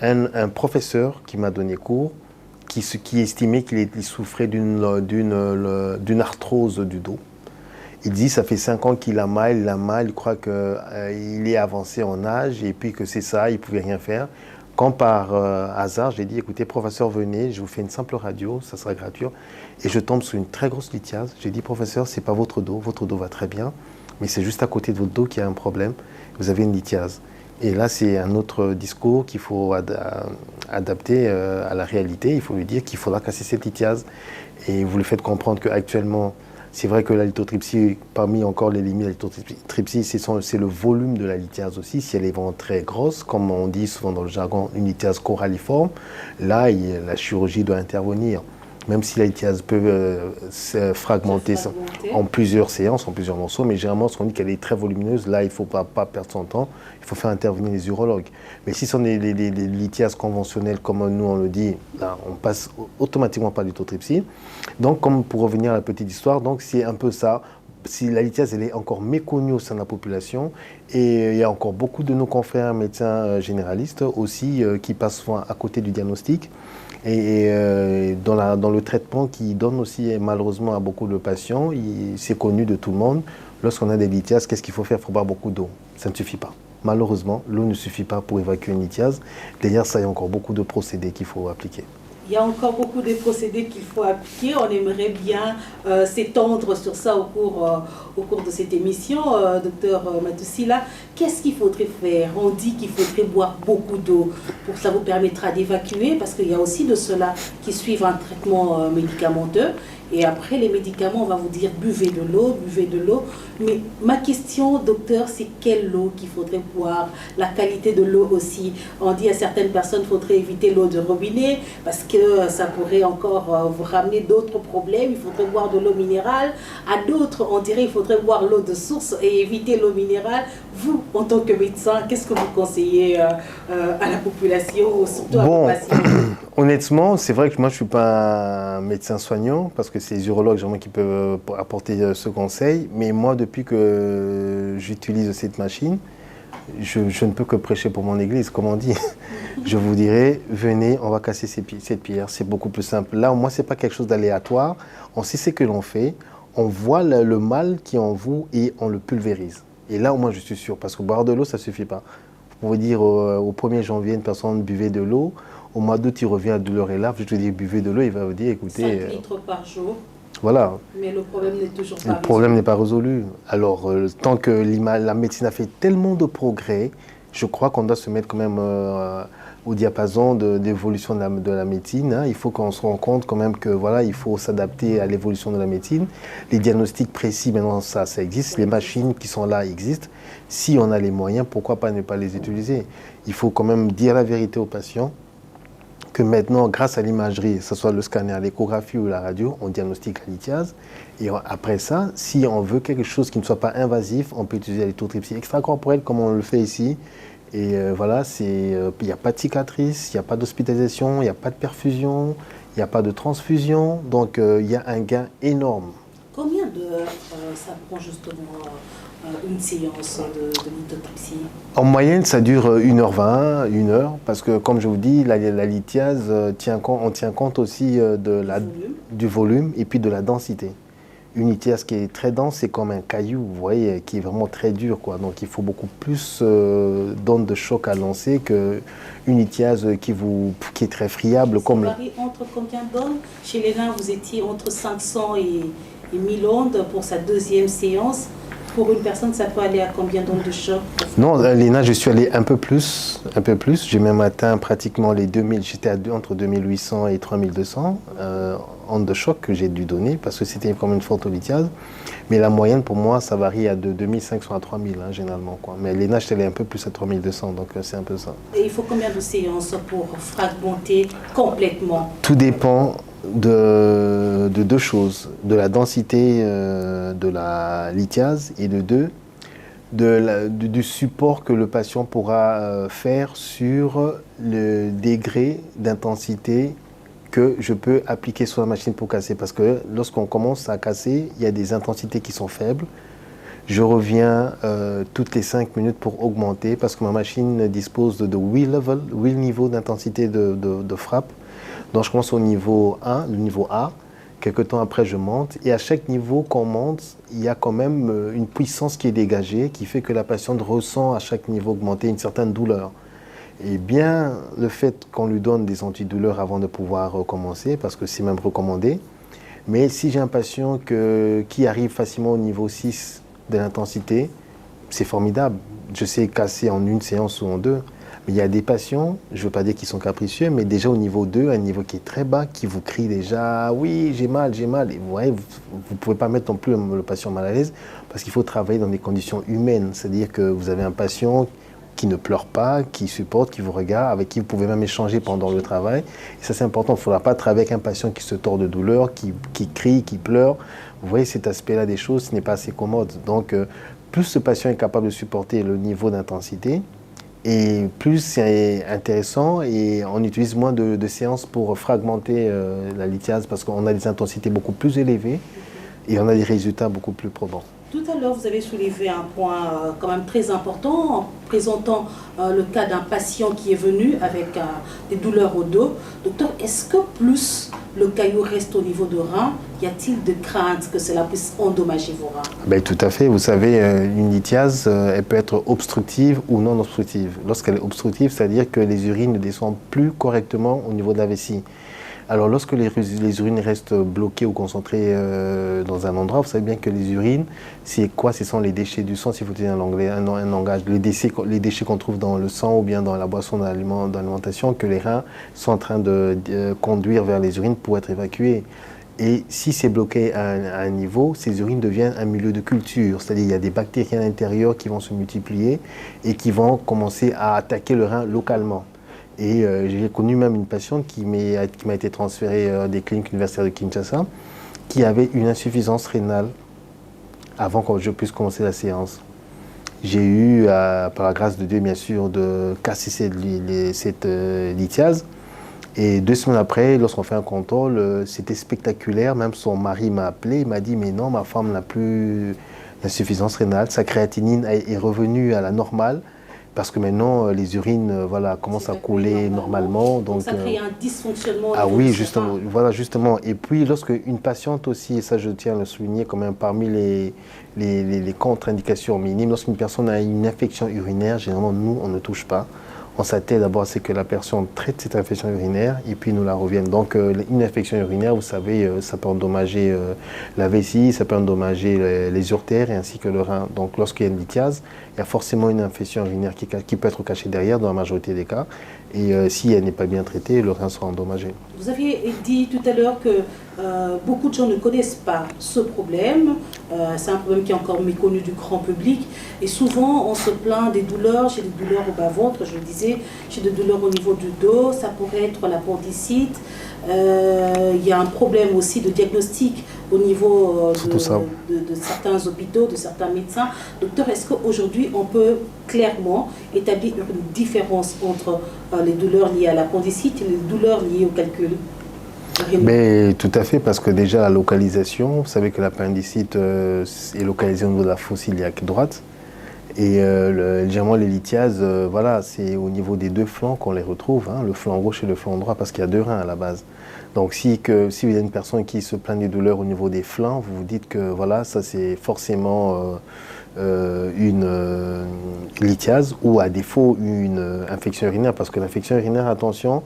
un professeur qui m'a donné cours qui estimait qu'il souffrait d'une arthrose du dos. Il dit ça fait 5 ans qu'il a mal, il croit qu'il est avancé en âge et puis que c'est ça, il ne pouvait rien faire. Quand par hasard, j'ai dit écoutez professeur, venez, je vous fais une simple radio, ça sera gratuit. Et je tombe sur une très grosse lithiase. J'ai dit professeur, c'est pas votre dos va très bien, mais c'est juste à côté de votre dos qu'il y a un problème, vous avez une lithiase. Et là, c'est un autre discours qu'il faut adapter à la réalité. Il faut lui dire qu'il faudra casser cette lithiase. Et vous lui faites comprendre qu'actuellement, c'est vrai que la lithotripsie, parmi encore les limites de la lithotripsie, c'est le volume de la lithiase aussi. Si elle est vraiment très grosse, comme on dit souvent dans le jargon, une lithiase coralliforme, là, la chirurgie doit intervenir. Même si la lithiase peut se fragmenter en plusieurs séances, en plusieurs morceaux, mais généralement, si on dit qu'elle est très volumineuse, là, il ne faut pas perdre son temps, il faut faire intervenir les urologues. Mais si ce sont des lithiases conventionnelles, comme nous on le dit, là, on passe automatiquement par l'lithotripsie. Donc, comme pour revenir à la petite histoire, donc c'est un peu ça. Si la lithiase elle est encore méconnue au sein de la population, et il y a encore beaucoup de nos confrères médecins généralistes aussi qui passent souvent à côté du diagnostic. Et dans le traitement qui donne aussi malheureusement à beaucoup de patients, c'est connu de tout le monde, lorsqu'on a des lithiases, qu'est-ce qu'il faut faire? Il faut boire beaucoup d'eau. Ça ne suffit pas. Malheureusement, l'eau ne suffit pas pour évacuer une lithiase. D'ailleurs, ça, il y a encore beaucoup de procédés qu'il faut appliquer. Il y a encore beaucoup de procédés qu'il faut appliquer. On aimerait bien s'étendre sur ça au cours de cette émission. Docteur Matussila, qu'est-ce qu'il faudrait faire? On dit qu'il faudrait boire beaucoup d'eau. Pour ça vous permettra d'évacuer, parce qu'il y a aussi de ceux-là qui suivent un traitement médicamenteux. Et après les médicaments, on va vous dire buvez de l'eau, buvez de l'eau. Mais ma question, docteur, c'est quelle eau qu'il faudrait boire? La qualité de l'eau aussi. On dit à certaines personnes qu'il faudrait éviter l'eau de robinet parce que ça pourrait encore vous ramener d'autres problèmes. Il faudrait boire de l'eau minérale. À d'autres, on dirait qu'il faudrait boire l'eau de source et éviter l'eau minérale. Vous, en tant que médecin, qu'est-ce que vous conseillez à la population, surtout à vos patients? Honnêtement, c'est vrai que moi je ne suis pas un médecin soignant parce que c'est les urologues vraiment qui peuvent apporter ce conseil. Mais moi, depuis que j'utilise cette machine, je ne peux que prêcher pour mon église, comme on dit. Je vous dirais, venez, on va casser cette pierre, c'est beaucoup plus simple. Là, au moins, ce n'est pas quelque chose d'aléatoire. On sait ce que l'on fait, on voit le mal qui est en vous et on le pulvérise. Et là, au moins, je suis sûr, parce que boire de l'eau, ça ne suffit pas. Vous pouvez dire au 1er janvier, une personne buvait de l'eau. Au mois d'août, il revient à douleur et larve. Je te dis, buvez de l'eau, il va vous dire, écoutez... 5 litres par jour. Voilà. Mais le problème n'est toujours pas résolu. Le problème n'est pas résolu. Alors, tant que la médecine a fait tellement de progrès, je crois qu'on doit se mettre quand même au diapason d'évolution de la médecine. Hein. Il faut qu'on se rende compte quand même que voilà, il faut s'adapter à l'évolution de la médecine. Les diagnostics précis, maintenant, ça existe. Les machines qui sont là existent. Si on a les moyens, pourquoi pas ne pas les utiliser? Il faut quand même dire la vérité aux patients que maintenant, grâce à l'imagerie, que ce soit le scanner, l'échographie ou la radio, on diagnostique la lithiase. Et après ça, si on veut quelque chose qui ne soit pas invasif, on peut utiliser la lithotripsie extracorporelle comme on le fait ici. Et voilà, il n'y a pas de cicatrice, il n'y a pas d'hospitalisation, il n'y a pas de perfusion, il n'y a pas de transfusion. Donc il y a un gain énorme. Combien d'heures ça prend justement une séance de lithotripsie? En moyenne, ça dure 1h20, 1 heure, parce que comme je vous dis, la lithiase, on tient compte aussi du volume et puis de la densité. Une lithiase qui est très dense, c'est comme un caillou, vous voyez, qui est vraiment très dur, quoi. Donc il faut beaucoup plus d'ondes de choc à lancer qu'une lithiase qui est très friable. Ça varie entre combien d'ondes? Chez les nains, vous étiez entre 500 et 1000 ondes pour sa deuxième séance. Pour une personne, ça peut aller à combien d'ondes de choc? Non, Léna, je suis allé un peu plus. J'ai même atteint pratiquement les 2000. J'étais entre 2800 et 3200 ondes de choc que j'ai dû donner parce que c'était comme une forte lithiase. Mais la moyenne, pour moi, ça varie de 2500 à 3000, hein, généralement, quoi. Mais Léna, je suis allé un peu plus à 3200, donc c'est un peu ça. Et il faut combien de séances pour fragmenter complètement? Tout dépend de deux choses, de la densité de la lithiase et de deux, du support que le patient pourra faire sur le degré d'intensité que je peux appliquer sur la machine pour casser. Parce que lorsqu'on commence à casser, il y a des intensités qui sont faibles. Je reviens toutes les 5 minutes pour augmenter parce que ma machine dispose de 8 niveaux d'intensité de frappe. Donc je commence au niveau 1, le niveau A. Quelques temps après, je monte. Et à chaque niveau qu'on monte, il y a quand même une puissance qui est dégagée qui fait que la patiente ressent à chaque niveau augmenté une certaine douleur. Et bien, le fait qu'on lui donne des antidouleurs avant de pouvoir recommencer, parce que c'est même recommandé. Mais si j'ai un patient qui arrive facilement au niveau 6 de l'intensité, c'est formidable. Je sais casser en une séance ou en deux. Mais il y a des patients, je ne veux pas dire qu'ils sont capricieux, mais déjà au niveau 2, un niveau qui est très bas, qui vous crie déjà « oui, j'ai mal ». Et vous voyez, vous ne pouvez pas mettre non plus le patient mal à l'aise parce qu'il faut travailler dans des conditions humaines. C'est-à-dire que vous avez un patient qui ne pleure pas, qui supporte, qui vous regarde, avec qui vous pouvez même échanger pendant le travail. Et ça, c'est important. Il ne faudra pas travailler avec un patient qui se tord de douleur, qui crie, qui pleure. Vous voyez, cet aspect-là des choses, ce n'est pas assez commode. Donc, plus ce patient est capable de supporter le niveau d'intensité, et plus c'est intéressant et on utilise moins de séances pour fragmenter la lithiase parce qu'on a des intensités beaucoup plus élevées et on a des résultats beaucoup plus probants. Tout à l'heure, vous avez soulevé un point quand même très important en présentant le cas d'un patient qui est venu avec des douleurs au dos. Docteur, est-ce que plus le caillou reste au niveau de rein, y a-t-il de crainte que cela puisse endommager vos reins? Ben, tout à fait. Vous savez, une lithiase, elle peut être obstructive ou non obstructive. Lorsqu'elle est obstructive, c'est-à-dire que les urines ne descendent plus correctement au niveau de la vessie. Alors, lorsque les urines restent bloquées ou concentrées dans un endroit, vous savez bien que les urines, c'est quoi? Ce sont les déchets du sang, si vous utilisez un langage. Les déchets qu'on trouve dans le sang ou bien dans la boisson d'alimentation que les reins sont en train de conduire vers les urines pour être évacués. Et si c'est bloqué à un niveau, ces urines deviennent un milieu de culture. C'est-à-dire qu'il y a des bactéries à l'intérieur qui vont se multiplier et qui vont commencer à attaquer le rein localement. Et j'ai connu même une patiente qui m'a été transférée des cliniques universitaires de Kinshasa, qui avait une insuffisance rénale avant que je puisse commencer la séance. J'ai eu, par la grâce de Dieu bien sûr, de casser cette lithiase. Et 2 semaines après, lorsqu'on fait un contrôle, c'était spectaculaire. Même son mari m'a appelé, il m'a dit mais non, ma femme n'a plus d'insuffisance rénale, sa créatinine est revenue à la normale. Parce que maintenant, les urines voilà, commencent à couler normalement. Donc ça crée un dysfonctionnement. Ah oui, justement, voilà, justement. Et puis, lorsque une patiente aussi, et ça je tiens à le souligner quand même, parmi les contre-indications minimes, lorsqu'une personne a une infection urinaire, généralement, nous, on ne touche pas. On s'attelle d'abord à ce que la personne traite cette infection urinaire et puis nous la revienne. Donc, une infection urinaire, vous savez, ça peut endommager la vessie, ça peut endommager les urtères et ainsi que le rein. Donc, lorsqu'il y a une lithiase, il y a forcément une infection urinaire qui peut être cachée derrière dans la majorité des cas. Et si elle n'est pas bien traitée, le rein sera endommagé. Vous aviez dit tout à l'heure que beaucoup de gens ne connaissent pas ce problème. C'est un problème qui est encore méconnu du grand public. Et souvent, on se plaint des douleurs, j'ai des douleurs au bas-ventre, je le disais, j'ai des douleurs au niveau du dos, ça pourrait être l'appendicite. Il y a un problème aussi de diagnostic au niveau de certains hôpitaux, de certains médecins. Docteur, est-ce qu'aujourd'hui, on peut clairement établir une différence entre les douleurs liées à l'appendicite et les douleurs liées au calcul? Mais, tout à fait, parce que déjà la localisation, vous savez que l'appendicite est localisé au niveau de la fosse iliaque droite. Et légèrement les lithiases, voilà, c'est au niveau des 2 flancs qu'on les retrouve, hein, le flanc gauche et le flanc droit, parce qu'il y a 2 reins à la base. Donc si vous avez une personne qui se plaint des douleurs au niveau des flancs, vous vous dites que voilà, ça c'est forcément une lithiase ou à défaut une infection urinaire, parce que l'infection urinaire, attention,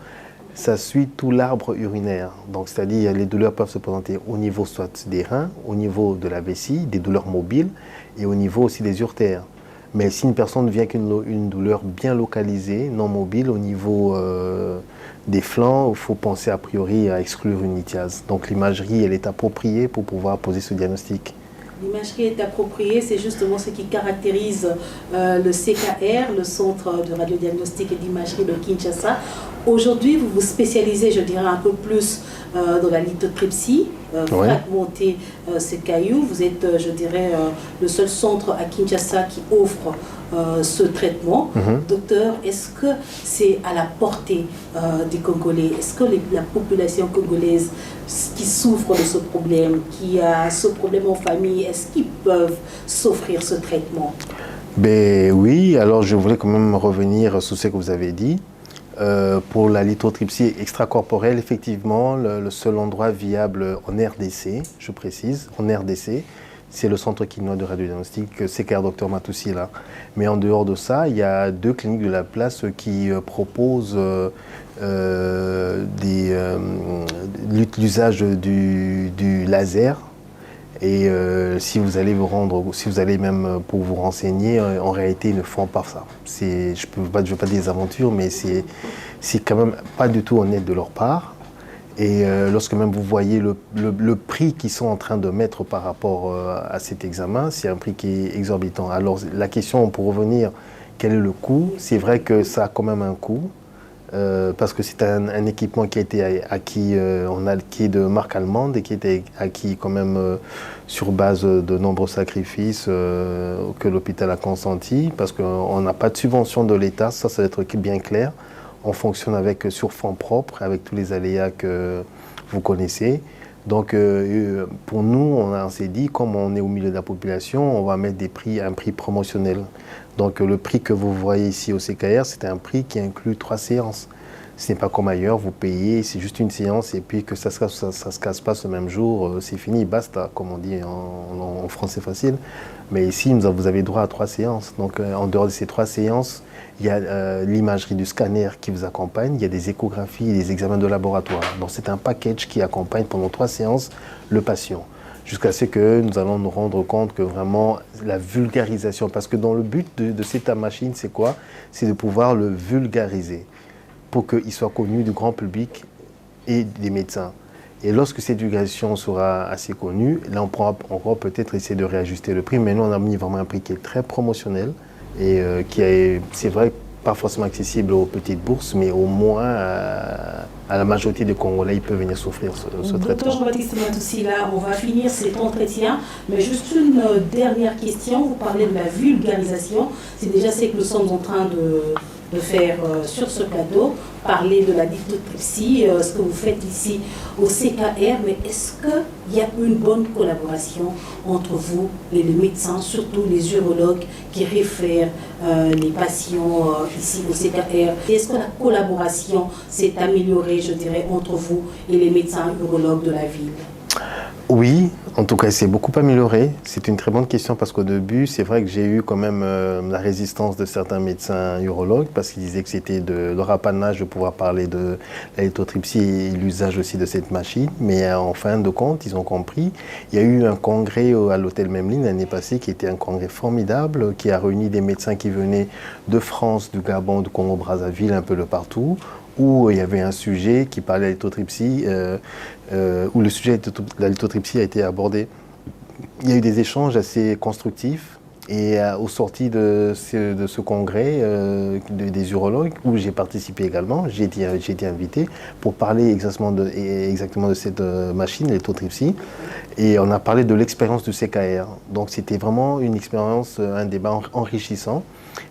ça suit tout l'arbre urinaire. Donc c'est-à-dire les douleurs peuvent se présenter au niveau soit des reins, au niveau de la vessie, des douleurs mobiles et au niveau aussi des urtères. Mais si une personne vient avec une douleur bien localisée, non mobile, au niveau des flancs, il faut penser a priori à exclure une lithiase. Donc l'imagerie, elle est appropriée pour pouvoir poser ce diagnostic. L'imagerie est appropriée, c'est justement ce qui caractérise le CKR, le Centre de radiodiagnostic et d'imagerie de Kinshasa. Aujourd'hui, vous vous spécialisez, je dirais, un peu plus dans la lithotripsie, fragmenter ces cailloux. Vous êtes, je dirais, le seul centre à Kinshasa qui offre ce traitement. Docteur, est-ce que c'est à la portée des Congolais? Est-ce que la population congolaise qui souffre de ce problème, qui a ce problème en famille, est-ce qu'ils peuvent s'offrir ce traitement? Ben oui, alors je voulais quand même revenir sur ce que vous avez dit. Pour la lithotripsie extracorporelle, effectivement, le seul endroit viable en RDC, je précise, en RDC, c'est le centre quinois de radiodiagnostic, CKR Dr Matoussi là. Mais en dehors de ça, il y a 2 cliniques de la place qui proposent l'usage du laser. Et si vous allez vous rendre, si vous allez même pour vous renseigner, en réalité, ils ne font pas ça. Je ne veux pas dire des aventures, mais c'est quand même pas du tout honnête de leur part. Et lorsque même vous voyez le prix qu'ils sont en train de mettre par rapport à cet examen, c'est un prix qui est exorbitant. Alors la question, pour revenir, quel est le coût? C'est vrai que ça a quand même un coût. Parce que c'est un équipement qui a été acquis, qui est de marque allemande et qui a été acquis quand même sur base de nombreux sacrifices que l'hôpital a consentis, parce qu'on n'a pas de subvention de l'État, ça doit être bien clair. On fonctionne sur fonds propres, avec tous les aléas que vous connaissez. Donc pour nous, on s'est dit, comme on est au milieu de la population, on va mettre un prix promotionnel. Donc le prix que vous voyez ici au CKR, c'est un prix qui inclut 3 séances. Ce n'est pas comme ailleurs, vous payez, c'est juste une séance et puis que ça se casse pas ce même jour, c'est fini, basta, comme on dit en français facile. Mais ici, vous avez droit à 3 séances. Donc en dehors de ces 3 séances, il y a l'imagerie du scanner qui vous accompagne, il y a des échographies et des examens de laboratoire. Donc c'est un package qui accompagne pendant 3 séances le patient. Jusqu'à ce que nous allons nous rendre compte que vraiment la vulgarisation, parce que dans le but de cette machine, c'est quoi? C'est de pouvoir le vulgariser pour qu'il soit connu du grand public et des médecins. Et lorsque cette vulgarisation sera assez connue, là on pourra encore peut-être essayer de réajuster le prix, mais nous on a mis vraiment un prix qui est très promotionnel et qui est, c'est vrai, pas forcément accessible aux petites bourses, mais au moins à la majorité des Congolais, ils peuvent venir s'offrir ce traitement. Docteur Jean-Baptiste Matoussi, là, on va finir cet entretien, mais juste une dernière question. Vous parlez de la vulgarisation. C'est déjà ce que nous sommes en train de faire sur ce plateau. parlé de la lithotripsie, ce que vous faites ici au CKR, mais est-ce qu'il y a une bonne collaboration entre vous et les médecins, surtout les urologues qui réfèrent les patients ici au CKR? Est-ce que la collaboration s'est améliorée, je dirais, entre vous et les médecins urologues de la ville? Oui, en tout cas, c'est beaucoup amélioré. C'est une très bonne question parce qu'au début, c'est vrai que j'ai eu quand même la résistance de certains médecins urologues parce qu'ils disaient que c'était de leur apanage de pouvoir parler de la lithotripsie et l'usage aussi de cette machine. Mais en fin de compte, ils ont compris. Il y a eu un congrès à l'hôtel Memling l'année passée qui était un congrès formidable qui a réuni des médecins qui venaient de France, du Gabon, du Congo-Brazzaville, un peu de partout, où il y avait un sujet qui parlait de la lithotripsie, où le sujet de la lithotripsie a été abordé. Il y a eu des échanges assez constructifs et au sorti de ce congrès des urologues, où j'ai participé également, j'ai été invité pour parler exactement de cette machine, la lithotripsie, et on a parlé de l'expérience du CKR. Donc c'était vraiment une expérience, un débat enrichissant.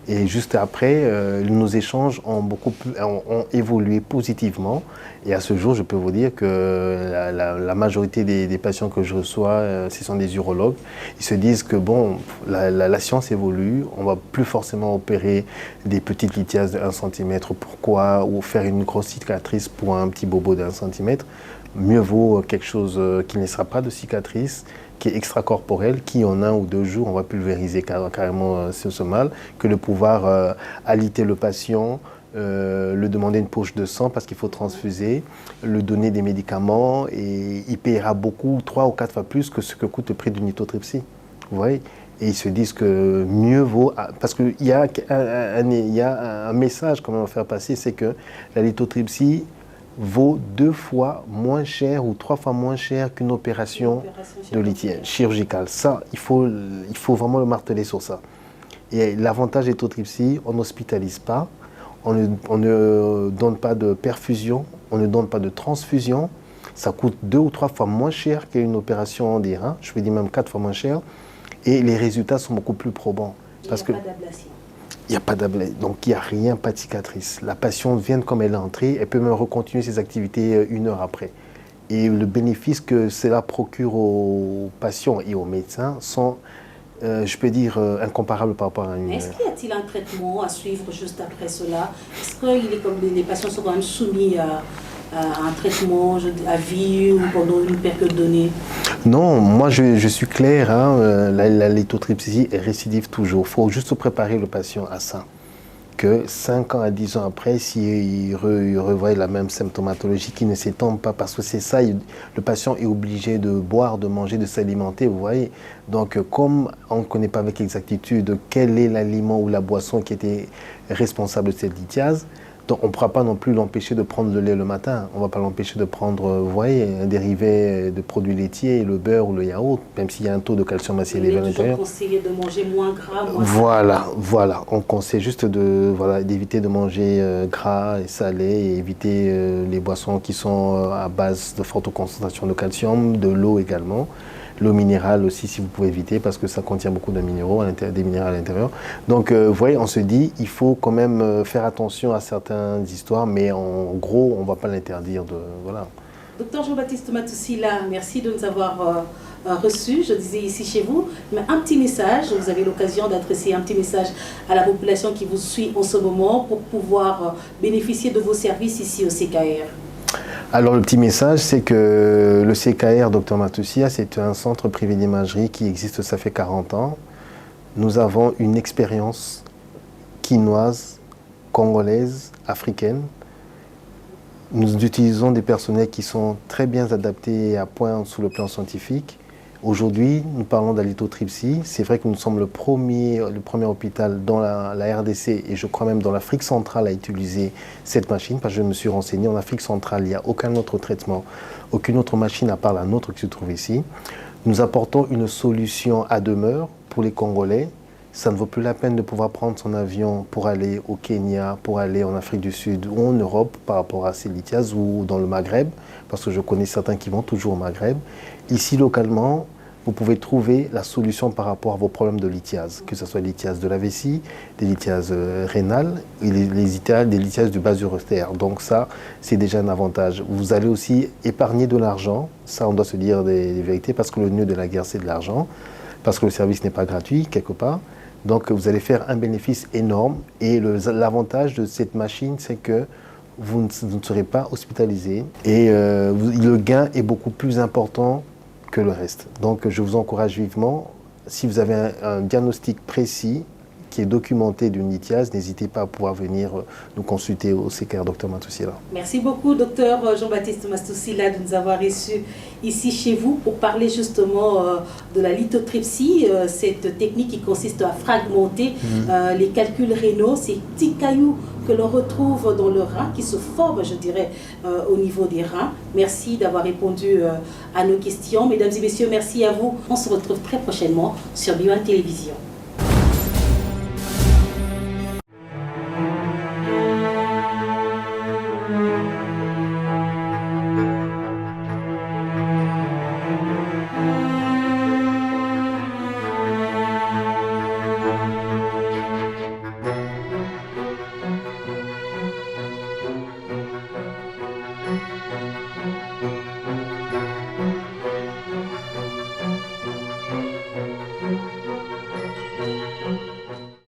Et juste après, nos échanges ont évolué positivement. Et à ce jour, je peux vous dire que la majorité des patients que je reçois, ce sont des urologues. Ils se disent que bon, la science évolue, on ne va plus forcément opérer des petites lithiases de 1 cm. Pourquoi? Ou faire une grosse cicatrice pour un petit bobo de 1 cm. Mieux vaut quelque chose qui ne laissera pas de cicatrice, qui est extracorporel, qui en 1 ou 2 jours, on va pulvériser carrément ce mal, que de pouvoir alité le patient, lui demander une poche de sang parce qu'il faut transfuser, lui donner des médicaments et il paiera beaucoup, 3 ou 4 fois plus que ce que coûte le prix d'une lithotripsie. Vous voyez? Et ils se disent que mieux vaut, parce qu'il y a un message qu'on va faire passer, c'est que la lithotripsie vaut 2 fois moins cher ou 3 fois moins cher qu'une opération de lithium chirurgicale. Ça, il faut vraiment le marteler sur ça. Et l'avantage de lithotripsie, on n'hospitalise pas, on ne donne pas de perfusion, on ne donne pas de transfusion. Ça coûte 2 ou 3 fois moins cher qu'une opération des reins, je peux dire même 4 fois moins cher. Et les résultats sont beaucoup plus probants. Parce que il n'y a pas d'ablation. Donc il n'y a rien, pas de cicatrice. La patiente vient comme elle est entrée, elle peut même recontinuer ses activités 1 heure après. Et le bénéfice que cela procure aux patients et aux médecins sont, je peux dire, incomparables par rapport à une... Est-ce qu'il y a un traitement à suivre juste après cela? Est-ce que les patients sont quand même soumis à un traitement à vie ou pendant une période donnée? Non, moi je suis clair, hein, la lithotripsie est récidive toujours. Il faut juste préparer le patient à ça. Que 5 ans à 10 ans après, s'il revoit la même symptomatologie qui ne s'étend pas, parce que c'est ça, le patient est obligé de boire, de manger, de s'alimenter, vous voyez. Donc comme on ne connaît pas avec exactitude quel est l'aliment ou la boisson qui était responsable de cette lithiase, donc on ne pourra pas non plus l'empêcher de prendre le lait le matin. On ne va pas l'empêcher de prendre, vous voyez, un dérivé de produits laitiers, le beurre ou le yaourt, même s'il y a un taux de calcium assez élevé à l'intérieur. On conseille de manger moins gras, moins Voilà. On conseille juste d'éviter de manger gras et salé et éviter les boissons qui sont à base de forte concentration de calcium, de l'eau également. L'eau minérale aussi, si vous pouvez éviter, parce que ça contient beaucoup de minéraux, des minéraux à l'intérieur. Donc, vous voyez, on se dit, il faut quand même faire attention à certaines histoires, mais en gros, on ne va pas l'interdire. Voilà. Docteur Jean-Baptiste Matoussila, merci de nous avoir reçus, je disais ici chez vous. Mais un petit message, vous avez l'occasion d'adresser un petit message à la population qui vous suit en ce moment pour pouvoir bénéficier de vos services ici au CKR. Alors le petit message, c'est que le CKR Dr Matoussila, c'est un centre privé d'imagerie qui existe, ça fait 40 ans. Nous avons une expérience quinoise, congolaise, africaine. Nous utilisons des personnels qui sont très bien adaptés et à point sur le plan scientifique. Aujourd'hui, nous parlons de la lithotripsie. C'est vrai que nous sommes le premier hôpital dans la RDC et je crois même dans l'Afrique centrale à utiliser cette machine, parce que je me suis renseigné. En Afrique centrale, il n'y a aucun autre traitement, aucune autre machine à part la nôtre qui se trouve ici. Nous apportons une solution à demeure pour les Congolais. Ça ne vaut plus la peine de pouvoir prendre son avion pour aller au Kenya, pour aller en Afrique du Sud ou en Europe par rapport à ces lithiases ou dans le Maghreb, parce que je connais certains qui vont toujours au Maghreb. Ici, localement, vous pouvez trouver la solution par rapport à vos problèmes de lithiase, que ce soit les lithiases de la vessie, des lithiases rénales et des lithiases du bas urétère. Donc ça, c'est déjà un avantage. Vous allez aussi épargner de l'argent, ça on doit se dire des vérités, parce que le nœud de la guerre c'est de l'argent, parce que le service n'est pas gratuit quelque part. Donc vous allez faire un bénéfice énorme et l'avantage de cette machine, c'est que vous ne serez pas hospitalisé et le gain est beaucoup plus important que le reste. Donc je vous encourage vivement, si vous avez un diagnostic précis qui est documenté d'une lithiase, n'hésitez pas à pouvoir venir nous consulter au CKR Dr Matussila. Merci beaucoup, docteur Jean-Baptiste Matussila, de nous avoir reçus ici chez vous pour parler justement de la lithotripsie, cette technique qui consiste à fragmenter les calculs rénaux, ces petits cailloux que l'on retrouve dans le rein, qui se forment, je dirais, au niveau des reins. Merci d'avoir répondu à nos questions. Mesdames et messieurs, merci à vous. On se retrouve très prochainement sur Bio1 Télévision.